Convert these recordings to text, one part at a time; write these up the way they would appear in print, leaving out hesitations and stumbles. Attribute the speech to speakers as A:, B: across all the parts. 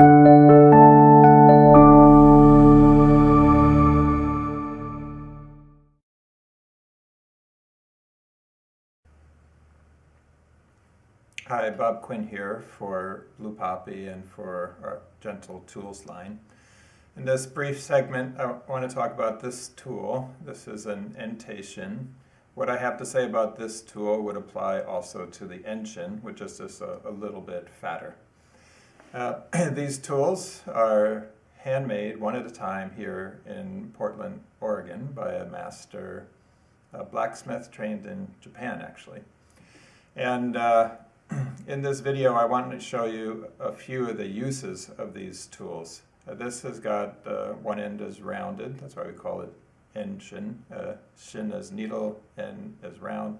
A: Hi, Bob Quinn here for Blue Poppy and for our Gentle Tools line. In this brief segment, I want to talk about this tool. This is an Enteishin. What I have to say about this tool would apply also to the Enshin, which is just a little bit fatter. These tools are handmade one at a time here in Portland, Oregon by a master blacksmith trained in Japan, actually. And in this video, I wanted to show you a few of the uses of these tools. This has got one end is rounded, that's why we call it Enshin. Shin is needle, N is round,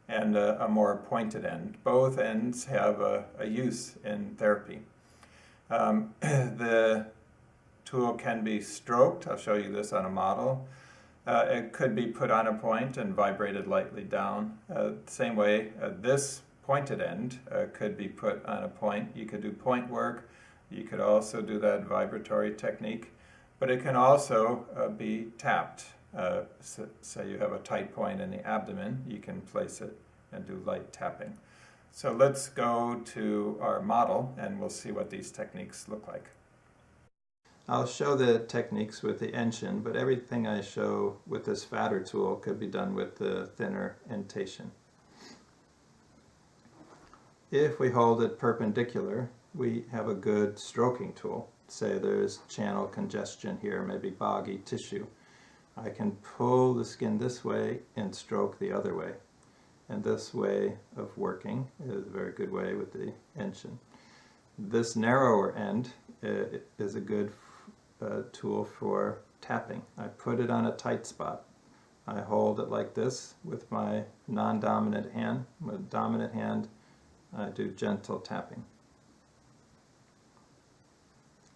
A: and a more pointed end. Both ends have a use in therapy. The tool can be stroked. I'll show you this on a model. It could be put on a point and vibrated lightly down. Same way, this pointed end could be put on a point. You could do point work. You could also do that vibratory technique, but it can also be tapped. Say you have a tight point in the abdomen, you can place it and do light tapping. So let's go to our model and we'll see what these techniques look like. I'll show the techniques with the Enshin, but everything I show with this fatter tool could be done with the thinner Enteishin. If we hold it perpendicular, we have a good stroking tool. Say there's channel congestion here, maybe boggy tissue. I can pull the skin this way and stroke the other way. And this way of working is a very good way with the Enshin. This narrower end is a good tool for tapping. I put it on a tight spot. I hold it like this with my non-dominant hand. With dominant hand, I do gentle tapping.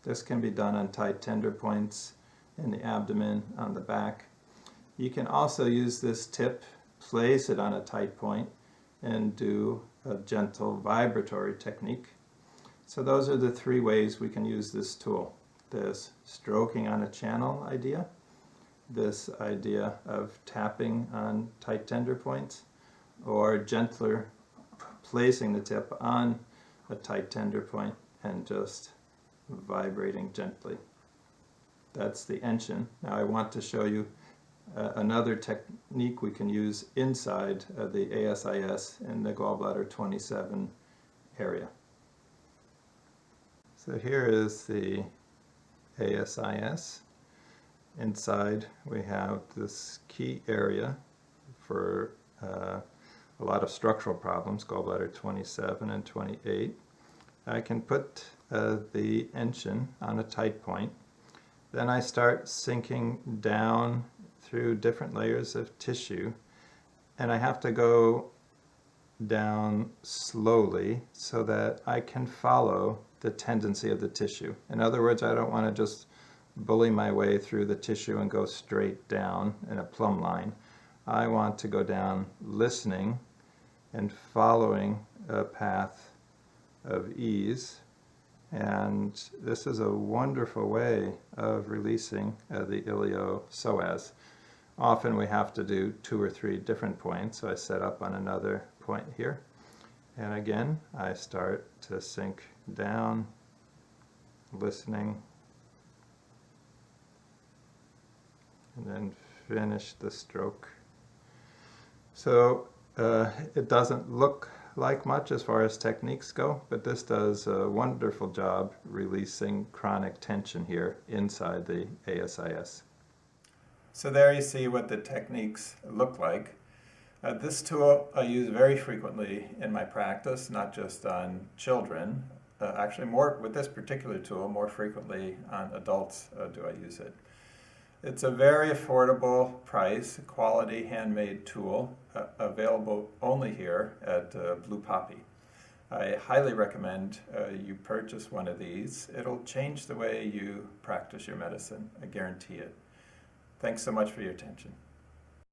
A: This can be done on tight tender points in the abdomen, on the back. You can also use this tip, place it on a tight point, and do a gentle vibratory technique. So those are the three ways we can use this tool. This stroking on a channel idea, this idea of tapping on tight tender points, or gentler placing the tip on a tight tender point and just vibrating gently. That's the Enshin. Now I want to show you another technique we can use inside the ASIS in the gallbladder 27 area. So here is the ASIS. Inside we have this key area for a lot of structural problems, gallbladder 27 and 28. I can put the Enshin on a tight point. Then I start sinking down through different layers of tissue, and I have to go down slowly so that I can follow the tendency of the tissue. In other words, I don't want to just bully my way through the tissue and go straight down in a plumb line. I want to go down listening and following a path of ease. And this is a wonderful way of releasing the iliopsoas. Often we have to do 2 or 3 different points, so I set up on another point here. And again, I start to sink down, listening, and then finish the stroke. So it doesn't look like much as far as techniques go, but this does a wonderful job releasing chronic tension here inside the ASIS. So there you see what the techniques look like. This tool I use very frequently in my practice, not just on children. Actually, more with this particular tool, more frequently on adults do I use it. It's a very affordable price, quality handmade tool, available only here at Blue Poppy. I highly recommend you purchase one of these. It'll change the way you practice your medicine, I guarantee it. Thanks so much for your attention.